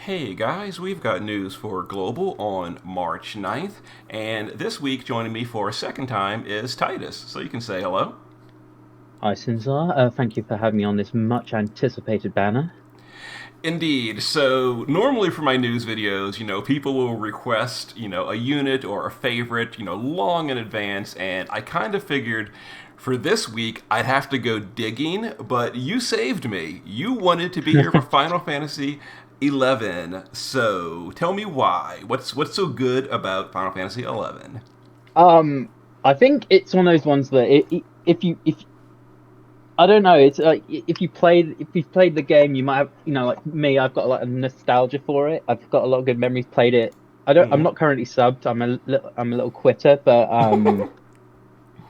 Hey guys, we've got news for Global on March 9th, and this week joining me for a second time is Tidis, so you can say hello. Hi, Sinzar. Thank you for having me on this much anticipated banner. Indeed, so normally for my news videos, people will request, a unit or a favorite, long in advance, and I kind of figured for this week I'd have to go digging, but you saved me. You wanted to be here for Final Fantasy 11, so tell me why. What's so good about Final Fantasy 11? Um, I think it's one of those ones that if I don't know, it's like if you've played the game, you might have like me, I've got a lot of nostalgia for it. I've got a lot of good memories. Played it. I'm Hmm. not currently subbed. I'm a little quitter, but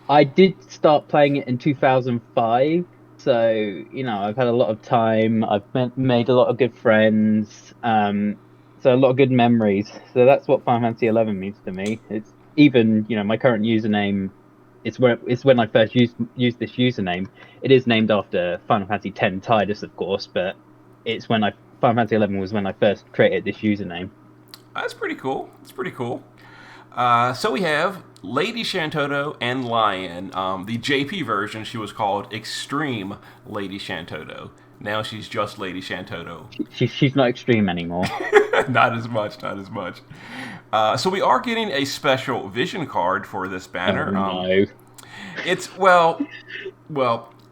I did start playing it in 2005. So, I've had a lot of time. I've made a lot of good friends. So a lot of good memories. So that's what Final Fantasy 11 means to me. It's even, my current username. It's when I first used this username. It is named after Final Fantasy 10 Tidus, of course, but it's when I Final Fantasy 11 was when I first created this username. That's pretty cool. That's pretty cool. So we have Lady Shantotto and Lion. The JP version, she was called Extreme Lady Shantotto. Now she's just Lady Shantotto. She's not extreme anymore. Not as much, not as much. So we are getting a special vision card for this Oh banner. no. It's well.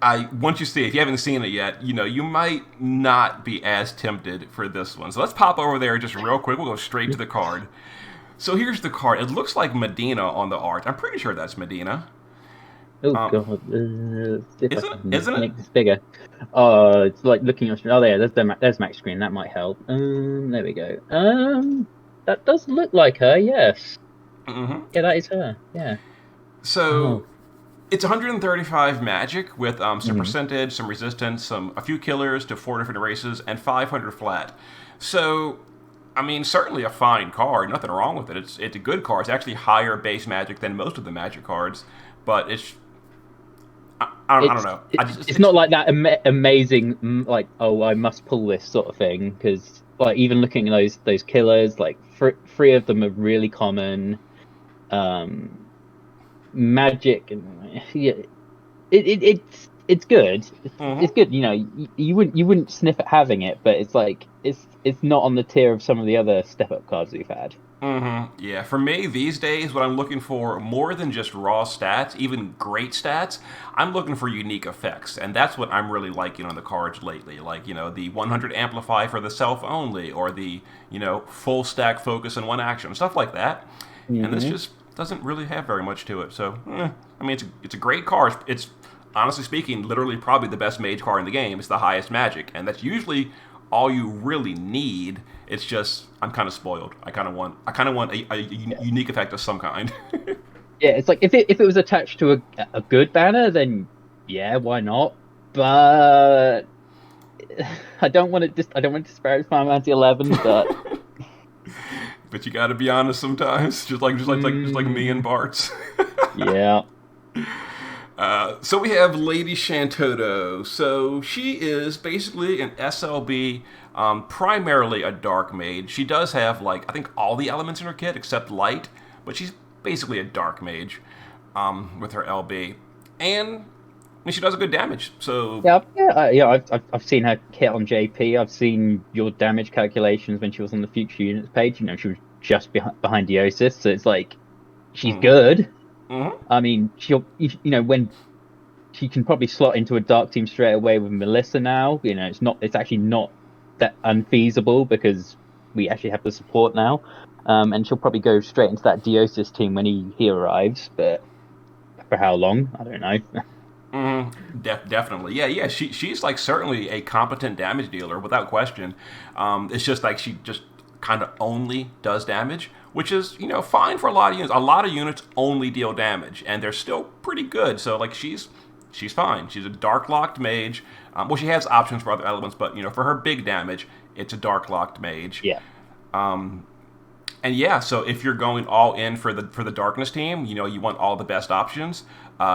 I once you see it, if you haven't seen it yet, you might not be as tempted for this one. So let's pop over there just real quick. We'll go straight to the card. So here's the card. It looks like Medina on the art. I'm pretty sure that's Medina. Oh Um, God, see if I isn't it? can Isn't it? make this bigger. Oh, it's like looking on. Oh, there's Max screen. That might help. There we go. That does look like her. Yes. Mm-hmm. Yeah, that is her. Yeah. So Oh. it's 135 magic with some Hmm. percentage, some resistance, some a few killers to four different races, and 500 flat. So, I mean, certainly a fine card. Nothing wrong with it. It's a good card. It's actually higher base magic than most of the magic cards, but I don't It's know. I it's just it's not like that amazing like, oh, I must pull this sort of thing, because like even looking at those killers, like three of them are really common. Um, Magic and yeah, it's good. It's Mhm. good. You wouldn't sniff at having it, but it's like it's not on the tier of some of the other step up cards we've had. Yeah, for me these days, what I'm looking for more than just raw stats, even great stats, I'm looking for unique effects, and that's what I'm really liking on the cards lately. Like the 100 amplify for the self only, or the full stack focus in one action, stuff like that. And this Hmm. just doesn't really have very much to it. So, I mean, it's a great card. It's honestly speaking, literally probably the best mage card in the game. It's the highest magic, and that's usually all you really need. It's just I'm kind of spoiled. I kind of want a Yeah, unique effect of some kind. yeah. It's like if it was attached to a good banner, then yeah, why not? But I don't want to disparage Final Fantasy 11, but But you got to be honest sometimes, just like me and mm, Bart's. yeah. So we have Lady Shantotto. So she is basically an SLB, primarily a dark mage. She does have like I think all the elements in her kit except light, but she's basically a dark mage with her LB, and she does a good damage. So Yeah. I've seen her kit on JP. I've seen your damage calculations when she was on the future units page. She was just behind Diosis, so it's like she's hmm good. hmm I mean, when she can probably slot into a dark team straight away with Melissa now. It's actually not that unfeasible because we actually have the support now. And she'll probably go straight into that Diosis team when he arrives, but for how long? I don't know. Definitely, yeah. She's like certainly a competent damage dealer without question. It's just like she just kind of only does damage, which is fine for a lot of units. A lot of units only deal damage, and they're still pretty good. So like she's fine. She's a dark locked mage. Well, she has options for other elements, but for her big damage, it's a dark locked mage. Yeah. And yeah, so if you're going all in for the darkness team, you want all the best options.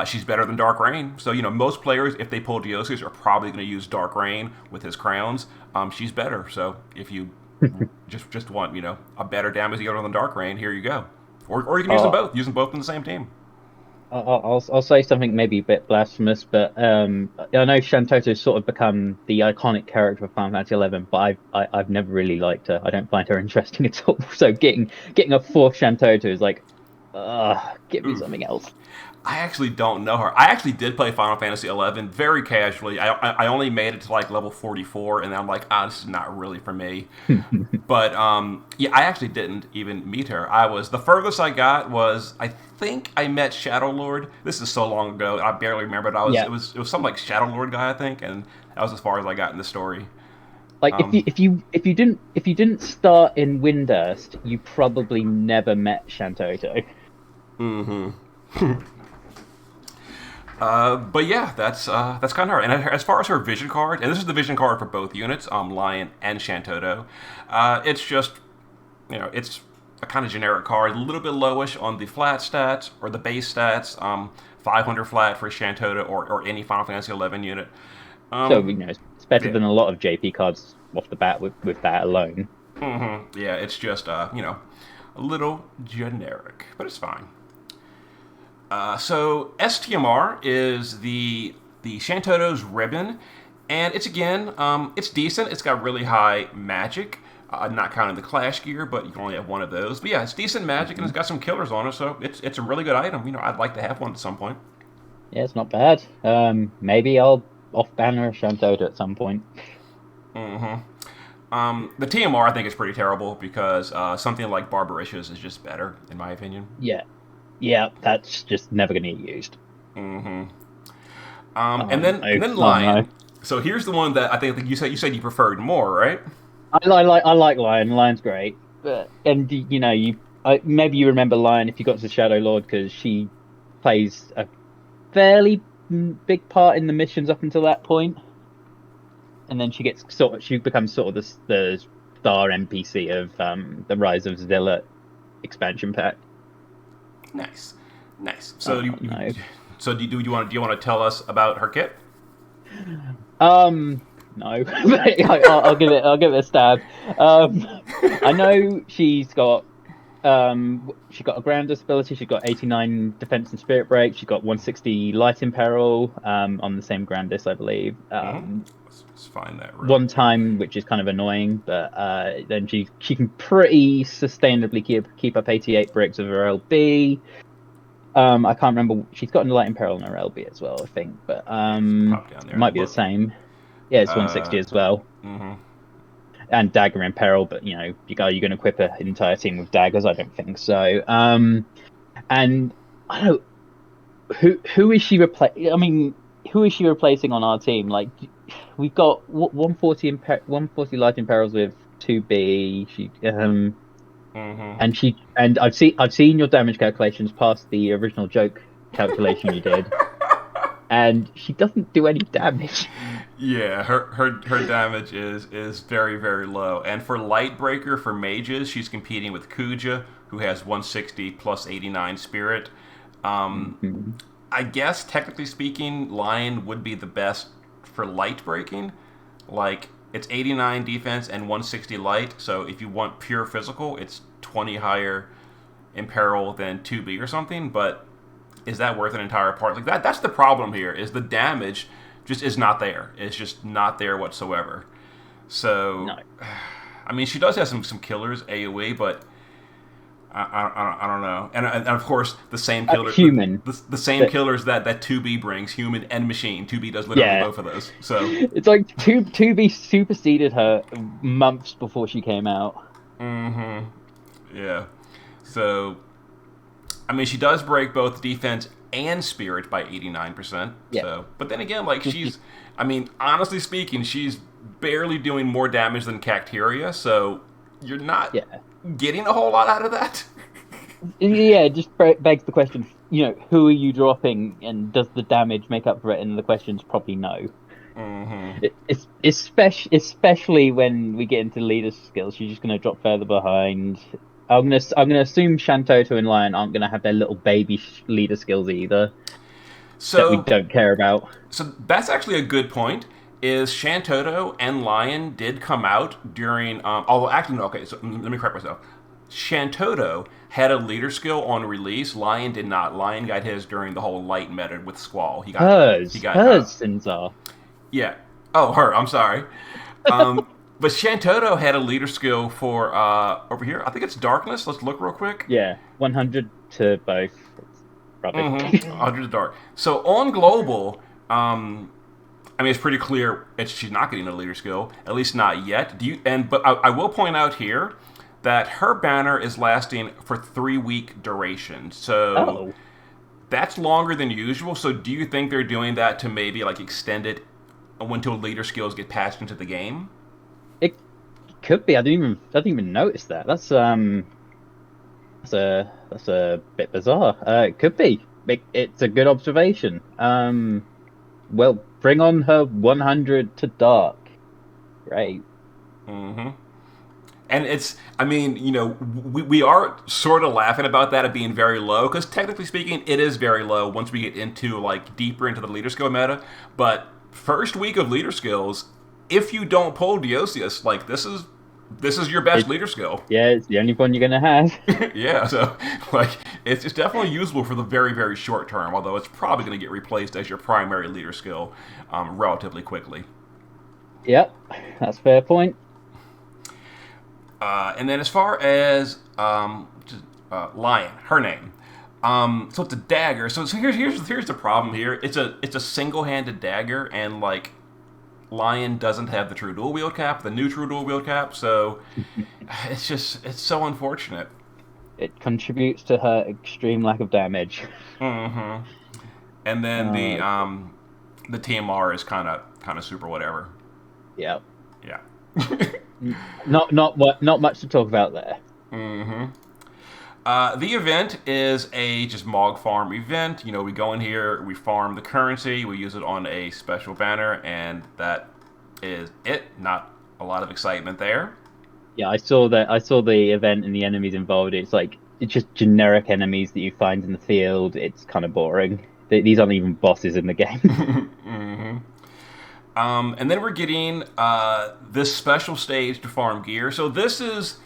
She's better than Dark Rain. So most players, if they pull Deosis, are probably going to use Dark Rain with his crowns. She's better. So if you Just want a better damage dealer than Dark Rain. Here you go. Or you can use them Uh, both. Use them both in the same team. I'll say something maybe a bit blasphemous, but I know Shantotto's sort of become the iconic character of Final Fantasy 11, but I've never really liked her. I don't find her interesting at all. So getting a fourth Shantotto is like, give me Ooh. something else. I actually don't know her. I actually did play Final Fantasy 11 very casually. I only made it to like level 44, and I'm like, this is not really for me. But yeah, I actually didn't even meet her. The furthest I got was, I think I met Shadow Lord. This is so long ago, I barely remember. But Yeah, it was some like Shadow Lord guy, I think, and that was as far as I got in the story. like Um, if you didn't start in Windurst, you probably never met Shantotto. mm-hmm. But yeah, that's kind of her. And as far as her vision card, and this is the vision card for both units, Lion and Shantotto, it's just it's a kind of generic card, a little bit lowish on the flat stats or the base stats. 500 flat for Shantotto or any Final Fantasy 11 unit. So Um, it's better yeah, than a lot of JP cards off the bat with that alone. yeah, it's just a little generic, but it's fine. So STMR is the Shantotto's ribbon, and it's again it's decent. It's got really high magic, not counting the Clash gear, but you can only have one of those. But yeah, it's decent magic and it's got some killers on it, so it's a really good item. I'd like to have one at some point. Yeah, it's not bad. Maybe I'll off banner Shantotto at some point. The TMR I think is pretty terrible because something like Barbaricious is just better in my opinion. Yeah, yeah, that's just never going to get used. And then No, oh no. Lion. So here's the one that I think you said you preferred more, right? I like Lion. Lion's great, but and maybe you remember Lion if you got to Shadow Lord because she plays a fairly big part in the missions up until that point, and then she becomes sort of the star NPC of the Rise of Zilla expansion pack. Nice, nice. So Oh no. do you want to tell us about her kit? No, but I'll give it a stab. Um, I know she got a ground disability. She got 89 defense and spirit break. She got 160 light in peril. On the same Grandis, I believe. Let's find that real One quick. time, which is kind of annoying, but then she can pretty sustainably keep up 88 bricks of her LB. I can't remember. She's got a light in peril in her LB as well, I think, but Yeah, it's pop down it there and might be the look. same. Yeah, it's 160 Uh, as well. mm-hmm. And dagger in peril, but you're going to equip an entire team with daggers. I don't think so. And I don't who is she replacing? I mean, who is she replacing on our team? Like, we've got 140 light in perils with 2B. Mm-hmm. And I've seen your damage calculations past the original joke calculation you did, and she doesn't do any damage. Yeah, her damage is very very low, and for Lightbreaker for mages, she's competing with Kuja, who has 160 plus 89 spirit. Mhm. I guess technically speaking, Lion would be the best for light breaking. Like it's 89 defense and 160 light. So if you want pure physical, it's 20 higher in peril than 2B or something. But is that worth an entire part? Like that's the problem here. Is the damage just is not there. It's just not there whatsoever. So No, I mean, she does have some killers AOE, but I don't know. And of course, the same killer, human. the same But killers that 2B brings, human and machine. 2B does literally yeah, both of those. So, it's like two B superseded her months before she came out. yeah. So, I mean, she does break both defense and spirit by 89%. Yeah, So, but then again, like just I mean, honestly speaking, she's barely doing more damage than Cacteria. So, you're not yeah, getting a whole lot out of that. yeah. It just begs the question. Who are you dropping, and does the damage make up for it? And the question's probably no. It's especially when we get into leader skills, you're just going to drop further behind. I'm gonna assume Shantotto and Lion aren't going to have their little baby leader skills either that we So, don't care about. So that's actually a good point. is Shantotto and Lion did come out during. Although actually, no. Okay, so let me correct myself. Shantotto had a leader skill on release. Lion did not. Lion got his during the whole light meta with Squall. He got. He got. Hers, Sinzar. Yeah. Oh, her. I'm sorry. But Shantotto had a leader skill for over here. I think it's Darkness. Let's look real quick. Yeah, 100 to both. It's rubbish. 100 to Dark. So on global, I mean, it's pretty clear she's not getting a leader skill, at least not yet. But I will point out here that her banner is lasting for 3-week duration. So that's longer than usual. So do you think they're doing that to maybe like extend it until leader skills get patched into the game? It could be. I didn't even notice that. That's a bit bizarre. It could be. It's a good observation. Well, bring on her 100 to Dark. Great. Mm-hmm. And it's, I mean, you know, we are sort of laughing about that at being very low, because technically speaking, it is very low once we get into, like, deeper into the leader skill meta. But first week of leader skills, if you don't pull Diosius, like, this is your best leader skill. Yeah, it's the only one you're going to have. Yeah, so, like, it's definitely usable for the very, very short term, although it's probably going to get replaced as your primary leader skill relatively quickly. Yep, that's a fair point. And then as far as Lion, her name. So it's a dagger. So here's the problem here. It's a single-handed dagger, and like Lion doesn't have the true dual wield cap, the new true dual wield cap. So it's so unfortunate. It contributes to her extreme lack of damage. Mm-hmm. And then the TMR is kind of super whatever. Yep. Yeah. Not much to talk about there. Mm-hmm. The event is a just Mog farm event. You know, we go in here, we farm the currency, we use it on a special banner, and that is it. Not a lot of excitement there. Yeah, I saw that. I saw the event and the enemies involved. It's just generic enemies that you find in the field. It's kind of boring. These aren't even bosses in the game. Mm-hmm. And then we're getting this special stage to farm gear. So this is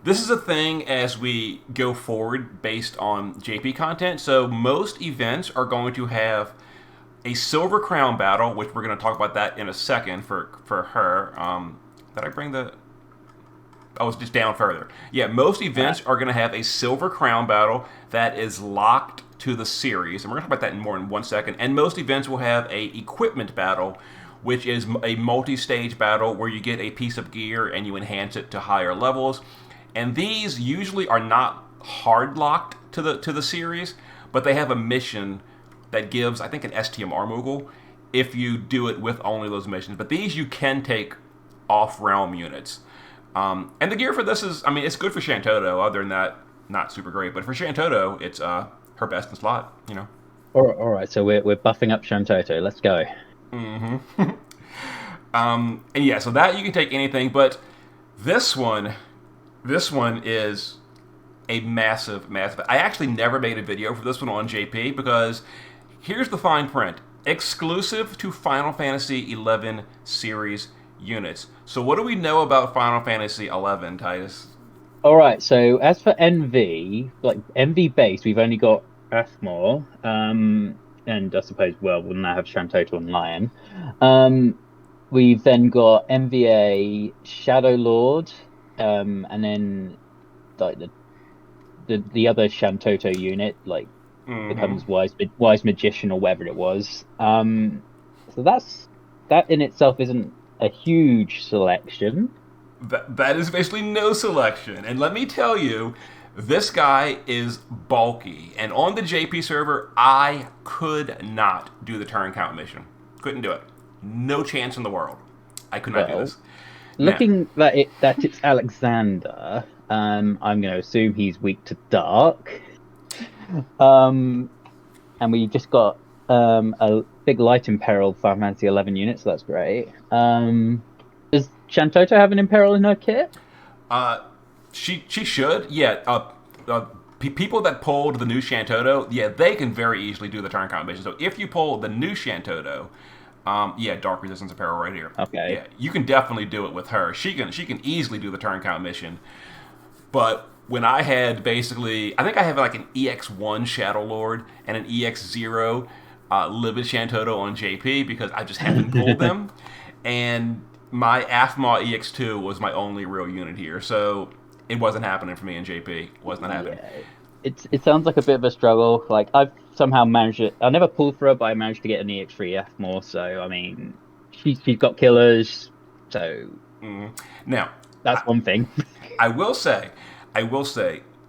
a thing as we go forward based on JP content. So most events are going to have a silver crown battle, which we're going to talk about that in a second for her. Did I bring the... Oh, it's just down further. Yeah, most events are going to have a silver crown battle that is locked to the series. And we're going to talk about that in 1 second. And most events will have a equipment battle, which is a multi-stage battle where you get a piece of gear and you enhance it to higher levels. And these usually are not hard locked to the series, but they have a mission that gives, I think, an STMR Moogle if you do it with only those missions. But these you can take off-realm units. And the gear for this is, I mean, it's good for Shantotto. Other than that, not super great. But for Shantotto, it's her best in slot, you know. All right, so we're buffing up Shantotto. Let's go. Mm-hmm. And yeah, so that you can take anything, but this one is a massive. I actually never made a video for this one on JP because here's the fine print: exclusive to Final Fantasy XI series units. So what do we know about Final Fantasy XI, Tidis? All right, so as for NV, like NV base, we've only got Athmore, and I suppose, well, we'll now have Shantotto and Lion. We've then got MVA Shadow Lord, and then like the other Shantotto unit becomes Wise Magician or whatever it was. So that in itself isn't a huge selection. That is basically no selection, and let me tell you, this guy is bulky, and on the JP server, I could not do the turn count mission. Couldn't do it. No chance in the world. I could not do this. Looking that it's Alexander, I'm going to assume he's weak to dark. And we just got a big light imperil Final Fantasy 11 unit, so that's great. Does Shantotto have an imperil in her kit? She should. Yeah. People that pulled the new Shantotto, yeah, they can very easily do the turn count mission. So if you pull the new Shantotto, Yeah, Dark Resistance Apparel right here. Okay. Yeah, you can definitely do it with her. She can easily do the turn count mission. But when I had basically, I think I have like an EX1 Shadow Lord and an EX0 Livid Shantotto on JP because I just haven't pulled them. And my AFMA EX2 was my only real unit here. So it wasn't happening for me in JP. It was not happening. Yeah, it sounds like a bit of a struggle. Like I've somehow managed it. I never pulled for her, but I managed to get an EX3 F more. So I mean, she's got killers. So Now, that's one thing. I will say,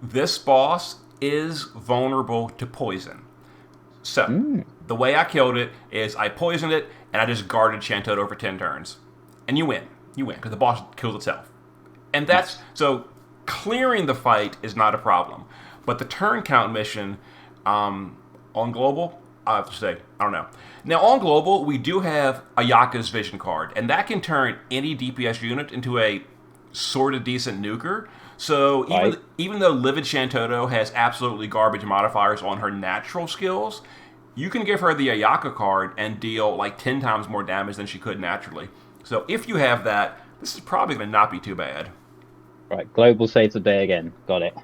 this boss is vulnerable to poison. So, the way I killed it is I poisoned it and I just guarded Shantotto for 10 turns. And you win. You win because the boss kills itself. And that's so clearing the fight is not a problem. But the turn count mission on global, I have to say, I don't know. Now on global, we do have Ayaka's Vision card, and that can turn any DPS unit into a sort of decent nuker. So even though Livid Shantotto has absolutely garbage modifiers on her natural skills, you can give her the Ayaka card and deal like 10 times more damage than she could naturally. So if you have that, this is probably going to not be too bad. Right, global saves the day again. Got it.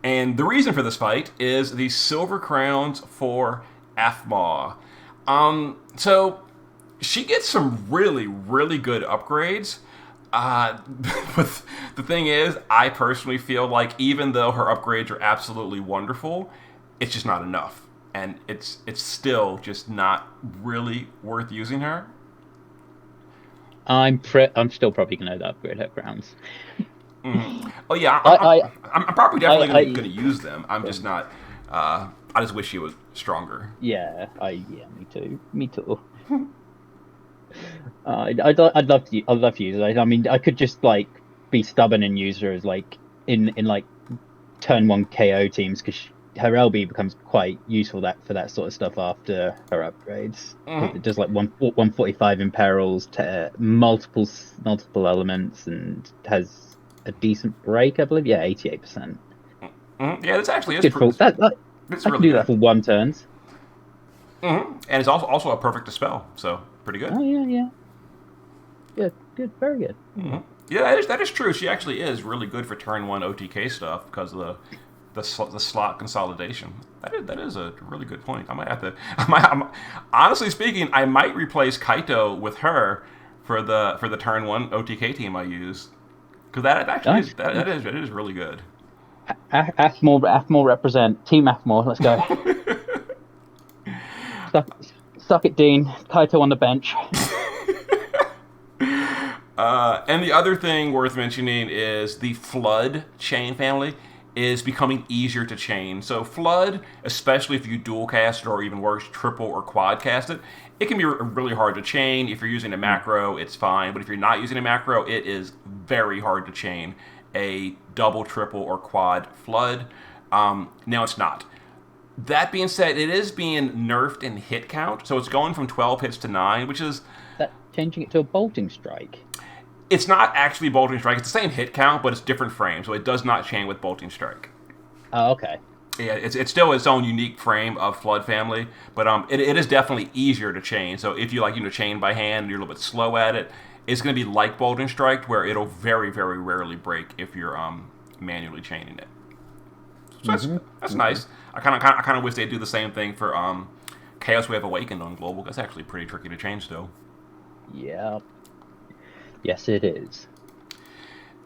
And the reason for this fight is the Silver Crowns for Aphmau. So she gets some really, really good upgrades. But the thing is, I personally feel like even though her upgrades are absolutely wonderful, it's just not enough. And it's still just not really worth using her. I'm still probably gonna upgrade her crowns. Oh yeah, I'm probably definitely going to use them. I'm just not. I just wish she was stronger. Yeah, me too. Me too. I'd love to use it. I mean, I could just like be stubborn and use her as like in like turn 1 KO teams because her LB becomes quite useful for that sort of stuff after her upgrades. It does like 145 in perils, multiple elements, and has a decent break, I believe. Yeah, 88%. Yeah, this actually is good for that. It's I really can do good. that for 1 turns. And it's also a perfect dispel, so pretty good. Oh yeah. Good, very good. Yeah, that is true. She actually is really good for turn 1 OTK stuff because of the slot consolidation. That is a really good point. I might have to. Honestly speaking, I might replace Kaito with her for the turn 1 OTK team I use because that actually is really good. Aphmau represent Team Aphmau. Let's go. Suck it, Dean. Kaito on the bench. And the other thing worth mentioning is the Flood chain family is becoming easier to chain. So Flood, especially if you dual cast it or even worse, triple or quad cast it, it can be really hard to chain. If you're using a macro, it's fine. But if you're not using a macro, it is very hard to chain a double, triple, or quad Flood. Now it's not. That being said, it is being nerfed in hit count. So it's going from 12 hits to 9, which is... That changing it to a bolting strike? It's not actually bolting strike. It's the same hit count, but it's different frame. So it does not chain with bolting strike. Oh, okay. Yeah, it's still its own unique frame of Flood family, but it is definitely easier to chain. So if you chain by hand and you're a little bit slow at it, it's going to be like bolting strike, where it'll very, very rarely break if you're manually chaining it. So that's nice. I kind of wish they'd do the same thing for Chaos Wave Awakened on global. That's actually pretty tricky to change still. Yeah. Yes, it is.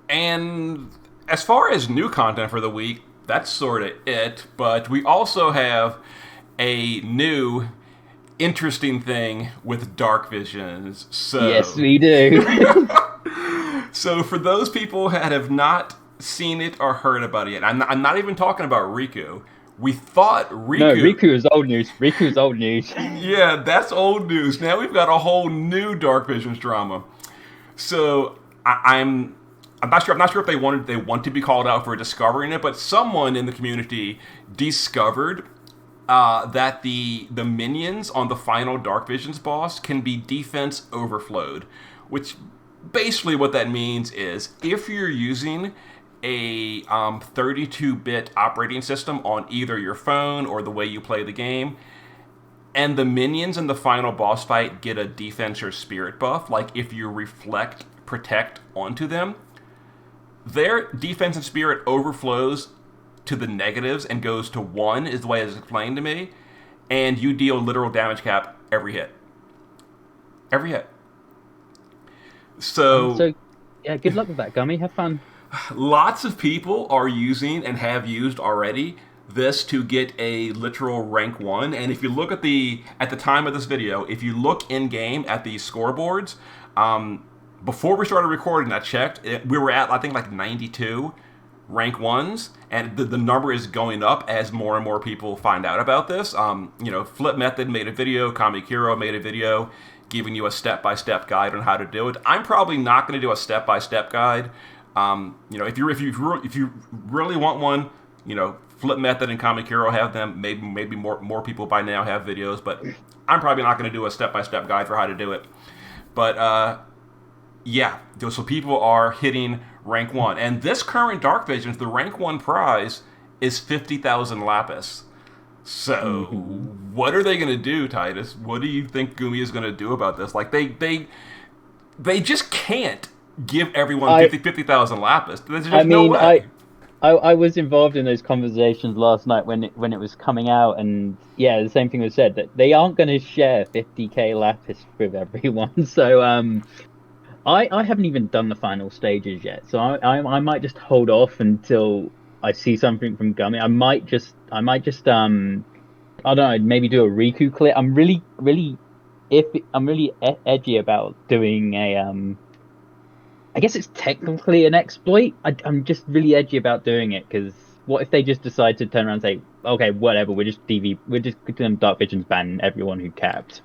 And as far as new content for the week, that's sort of it. But we also have a new interesting thing with Dark Visions. So yes, we do. So for those people that have not seen it or heard about it, I'm not even talking about Riku. We thought Riku... No, Riku is old news. Riku's old news. Yeah, that's old news. Now we've got a whole new Dark Visions drama. So I'm not sure. I'm not sure if they want to be called out for discovering it, but someone in the community discovered that the minions on the final Dark Visions boss can be defense overflowed, which basically what that means is if you're using a 32-bit operating system on either your phone or the way you play the game, and the minions in the final boss fight get a defense or spirit buff, like if you reflect protect onto them, their defense and spirit overflows to the negatives and goes to 1, is the way it's explained to me, and you deal literal damage cap every hit. Every hit. So yeah, good luck with that, Gummy. Have fun. Lots of people are using and have used already this to get a literal rank 1. And if you look at the time of this video, if you look in game at the scoreboards, before we started recording, I checked. We were at, I think, like 92 rank 1s, and the number is going up as more and more people find out about this. Flip Method made a video, Comic Hero made a video giving you a step-by-step guide on how to do it. I'm probably not going to do a step-by-step guide. If you really want one, Flip Method and Comic Hero have them. Maybe more people by now have videos, but I'm probably not going to do a step-by-step guide for how to do it. But yeah, so people are hitting rank 1, and this current Dark Visions, the rank 1 prize is 50,000 lapis. So what are they going to do, Tidis? What do you think Gumi is going to do about this? Like they just can't give everyone 50,000 lapis. There's just no way. I was involved in those conversations last night when it was coming out, and yeah, the same thing was said, that they aren't going to share 50k lapis with everyone. So I haven't even done the final stages yet, so I might just hold off until I see something from Gummy. I might just I don't know, maybe do a Riku clip. I'm really edgy about doing a I guess it's technically an exploit. I'm just really edgy about doing it, because what if they just decide to turn around and say, okay, whatever, we're just Dark Visions ban everyone who capped.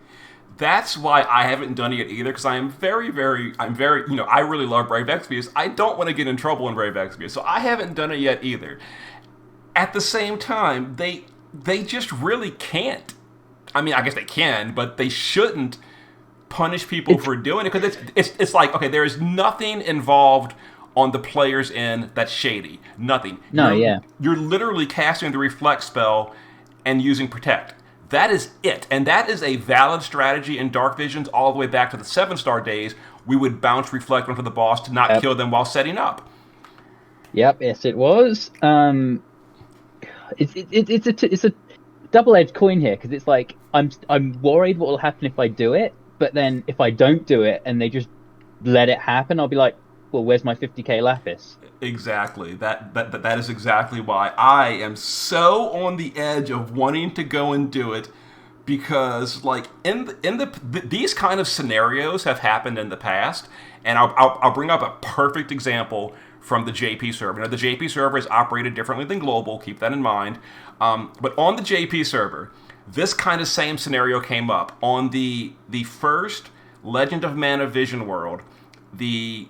That's why I haven't done it yet either, because I really love Brave Exvius. I don't want to get in trouble in Brave Exvius, so I haven't done it yet either. At the same time, they just really can't. I mean, I guess they can, but they shouldn't punish people for doing it, because it's like, okay, there is nothing involved on the player's end that's shady. Nothing. You're literally casting the Reflect spell and using Protect. That is it. And that is a valid strategy in Dark Visions all the way back to the 7-star days. We would bounce Reflect onto the boss to not kill them while setting up. Yep, yes it was. It's a double-edged coin here, because it's like, I'm worried what will happen if I do it, but then if I don't do it and they just let it happen, I'll be like, well, where's my 50k lapis? Exactly. That is exactly why I am so on the edge of wanting to go and do it, because like these kind of scenarios have happened in the past, and I'll bring up a perfect example from the JP server. Now, the JP server is operated differently than global. Keep that in mind. But on the JP server, this kind of same scenario came up on the first Legend of Mana Vision world. The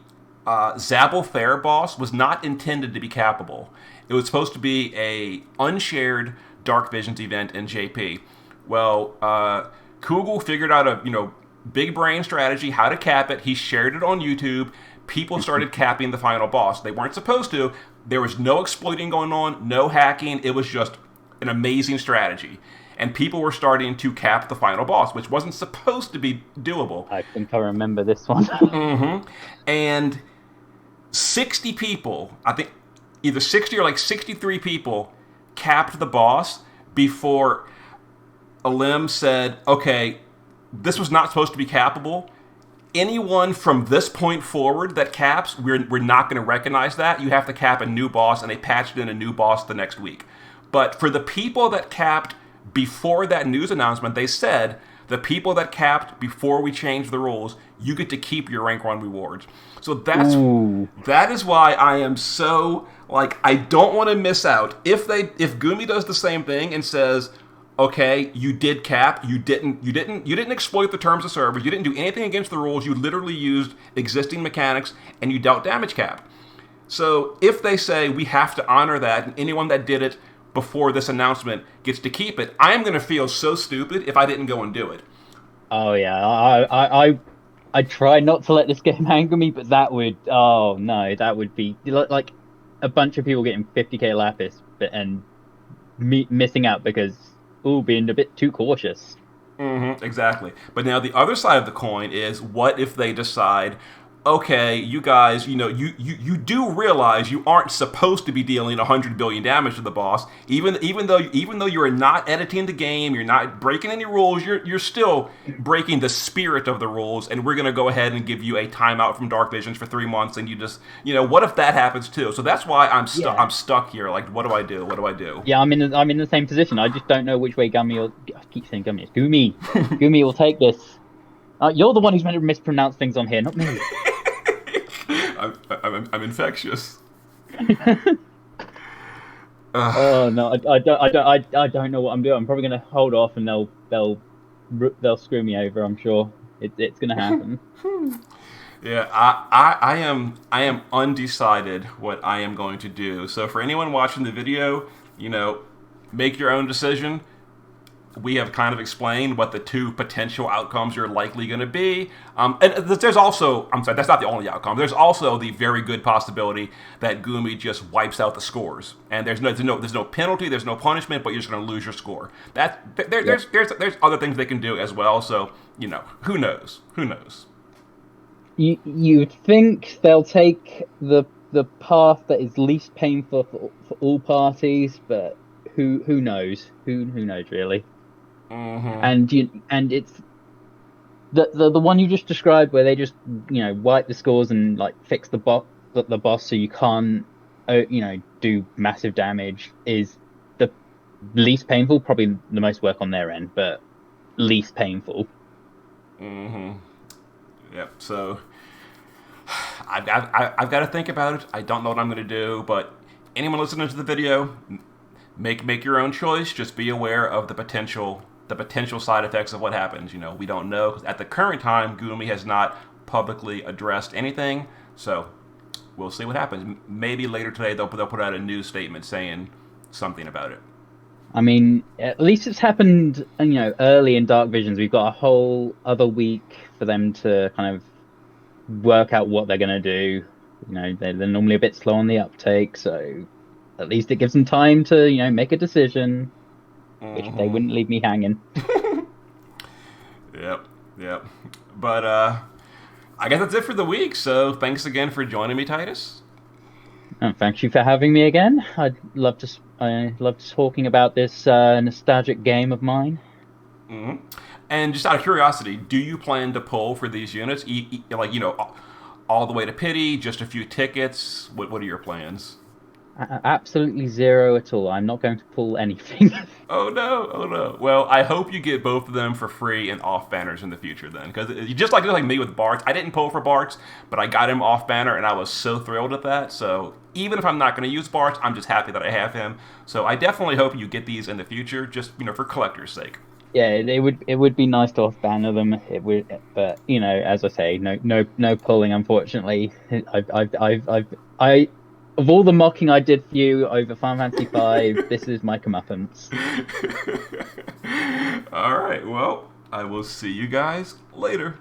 Zabel Fair boss was not intended to be cappable. It was supposed to be a unshared Dark Visions event in JP. Well, Kugel figured out a big brain strategy how to cap it. He shared it on YouTube. People started capping the final boss. They weren't supposed to. There was no exploiting going on, no hacking. It was just an amazing strategy. And people were starting to cap the final boss, which wasn't supposed to be doable. I think I remember this one. And 60 people, I think either 60 or like 63 people, capped the boss before Alim said, okay, this was not supposed to be cappable. Anyone from this point forward that caps, we're not going to recognize that. You have to cap a new boss, and they patched in a new boss the next week. But for the people that capped before that news announcement, they said, the people that capped before we changed the rules, you get to keep your rank 1 rewards. So that is why I am so, like, I don't want to miss out. If Gumi does the same thing and says, okay, you did cap, you didn't exploit the terms of service, you didn't do anything against the rules, you literally used existing mechanics, and you dealt damage cap. So if they say we have to honor that, and anyone that did it before this announcement gets to keep it, I am going to feel so stupid if I didn't go and do it. Oh yeah, I try not to let this game anger me, but that would be like a bunch of people getting 50k lapis and me missing out because being a bit too cautious. Exactly. But now the other side of the coin is, what if they decide, okay, you guys, you do realize you aren't supposed to be dealing 100 billion damage to the boss, even though you're not editing the game, you're not breaking any rules, you're still breaking the spirit of the rules, and we're gonna go ahead and give you a timeout from Dark Visions for 3 months, and you just, what if that happens too? So that's why Yeah. I'm stuck here. Like, what do I do? What do I do? Yeah, I'm in the same position. I just don't know which way Gummy or I keep saying Gummy. It's Gumi. Gumi will take this. You're the one who's meant to mispronounce things on here, not me. I'm infectious. Oh no, I don't know what I'm doing. I'm probably gonna hold off, and they'll screw me over. I'm sure it's gonna happen. Yeah, I am undecided what I am going to do. So for anyone watching the video, make your own decision. We have kind of explained what the two potential outcomes are likely going to be. And there's also, I'm sorry, that's not the only outcome. There's also the very good possibility that Gumi just wipes out the scores, and there's no penalty, there's no punishment, but you're just going to lose your score. There's other things they can do as well. So who knows? Who knows? You'd think they'll take the path that is least painful for all parties, but who knows? Who knows really? And it's the one you just described where they just wipe the scores and like fix the boss so you can't do massive damage is the least painful, probably the most work on their end, but least painful. Yep. So I've got to think about it. I don't know what I'm going to do, but anyone listening to the video, make your own choice. Just be aware of the potential side effects of what happens. We don't know, 'cause at the current time, Gumi has not publicly addressed anything. So we'll see what happens. Maybe later today they'll put out a news statement saying something about it. I mean, at least it's happened, early in Dark Visions. We've got a whole other week for them to kind of work out what they're going to do. They're normally a bit slow on the uptake, so at least it gives them time to, make a decision, which they wouldn't leave me hanging. Yep. Yep. But I guess that's it for the week. So thanks again for joining me, Titus. And thank you for having me again. I love talking about this nostalgic game of mine. And just out of curiosity, do you plan to pull for these units? Like, all the way to pity, just a few tickets? What are your plans? Absolutely zero at all. I'm not going to pull anything. Oh no, oh no. Well, I hope you get both of them for free and off banners in the future then. Because just like me with Bartz, I didn't pull for Bartz, but I got him off banner and I was so thrilled at that. So even if I'm not going to use Bartz, I'm just happy that I have him. So I definitely hope you get these in the future, just, for collector's sake. Yeah, it would be nice to off banner them. It would, but as I say, no pulling. Unfortunately, I of all the mocking I did for you over Final Fantasy V, this is my comeuppance. All right, well, I will see you guys later.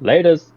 Laters.